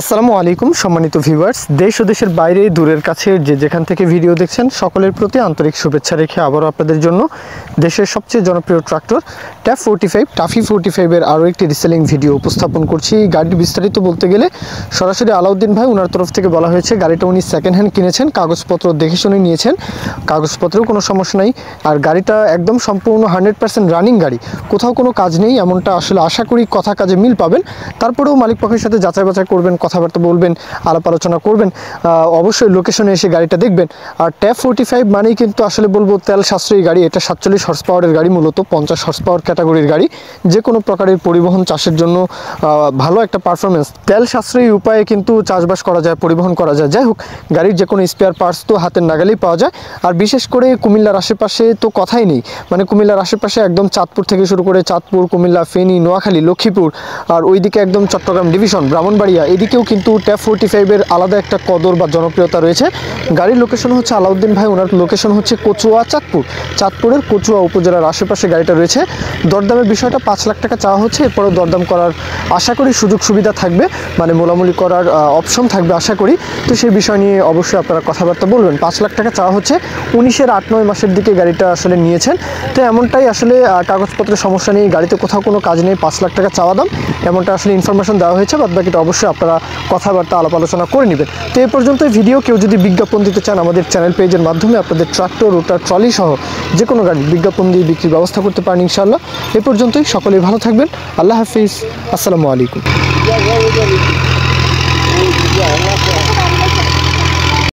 আসসালামু আলাইকুম সম্মানিত ভিউয়ার্স, দেশ ও দেশের বাইরে দূরের কাছে যে যেখান থেকে ভিডিও দেখছেন সকলের প্রতি আন্তরিক শুভেচ্ছা রেখে আবারও আপনাদের জন্য দেশের সবচেয়ে জনপ্রিয় ট্রাক্টর ট্যাপ 45 টাফি 45 এর আরও একটি রিসেলিং ভিডিও উপস্থাপন করছি। গাড়ির বিস্তারিত বলতে গেলে সরাসরি আলাউদ্দিন ভাই ওনার তরফ থেকে বলা হয়েছে গাড়িটা উনি সেকেন্ড হ্যান্ড কিনেছেন, কাগজপত্র দেখে শুনে নিয়েছেন, কাগজপত্রেও কোনো সমস্যা নেই। আর গাড়িটা একদম সম্পূর্ণ 100% রানিং গাড়ি, কোথাও কোনো কাজ নেই এমনটা আসলে আশা করি কথা কাজে মিল পাবেন। তারপরেও মালিক পক্ষের সাথে যাচাই বাছাই করবেন, কথাবার্তা বলবেন, আলাপ আলোচনা করবেন, অবশ্যই লোকেশনে এসে গাড়িটা দেখবেন। আর ট্যাপ 45 মানেই কিন্তু আসলে বলবো তেল সাশ্রয়ী গাড়ি। এটা 47 হর্স পাওয়ারের গাড়ি, মূলত 50 হর্স পাওয়ার ক্যাটাগরির গাড়ি। যে কোনো প্রকারের পরিবহন চাষের জন্য ভালো একটা পারফরমেন্স, তেল সাশ্রয়ী উপায়ে কিন্তু চাষবাস করা যায়, পরিবহন করা যায়। যাই হোক, গাড়ির যে কোনো স্পেয়ার পার্টস তো হাতের নাগালেই পাওয়া যায়। আর বিশেষ করে কুমিল্লার আশেপাশে তো কথাই নেই, মানে কুমিল্লার আশেপাশে একদম চাঁদপুর থেকে শুরু করে চাঁদপুর, কুমিল্লা, ফেনী, নোয়াখালী, লক্ষ্মীপুর, আর ওইদিকে একদম চট্টগ্রাম ডিভিশন, ব্রাহ্মণবাড়িয়া, এদিকেও কিন্তু ট্যাপ 45-এর আলাদা একটা কদর বা জনপ্রিয়তা রয়েছে। গাড়ির লোকেশন হচ্ছে আলাউদ্দিন ভাই, ওনার লোকেশন হচ্ছে কচুয়া, চাঁদপুরের কচুয়া উপজেলার আশেপাশে গাড়িটা রয়েছে। দরদামের বিষয়টা 5 লাখ টাকা চাওয়া হচ্ছে, এরপরেও দরদাম করার আশা করি সুযোগ সুবিধা থাকবে, মানে মোলামুলি করার অপশন থাকবে আশা করি। তো সেই বিষয় নিয়ে অবশ্যই আপনারা কথাবার্তা বলবেন। 5 লাখ টাকা চাওয়া হচ্ছে, 19-এর 8-9 মাসের দিকে গাড়িটা আসলে নিয়েছেন। তো এমনটাই আসলে কাগজপত্রের সমস্যা নেই, গাড়িতে কোথাও কোনো কাজ নেই, 5 লাখ টাকা চাওয়া দাম, এমনটা আসলে ইনফরমেশন দেওয়া হয়েছে। বাদ বাকিটা অবশ্যই আপনারা কথাবার্তা আলাপ আলোচনা করে নেবেন। তো এই পর্যন্ত ভিডিও, কেউ যদি বিজ্ঞাপন দিতে চান আমাদের চ্যানেল পেজের মাধ্যমে আপনাদের ট্রাক্টর, রোটার, ট্রলি সহ যে কোনো গাড়ি বিজ্ঞাপন দিয়ে বিক্রির ব্যবস্থা করতে পারেন ইনশাআল্লাহ। এই পর্যন্তই, সকলেই ভালো থাকবেন। আল্লাহ হাফিজ, আসসালামু আলাইকুম।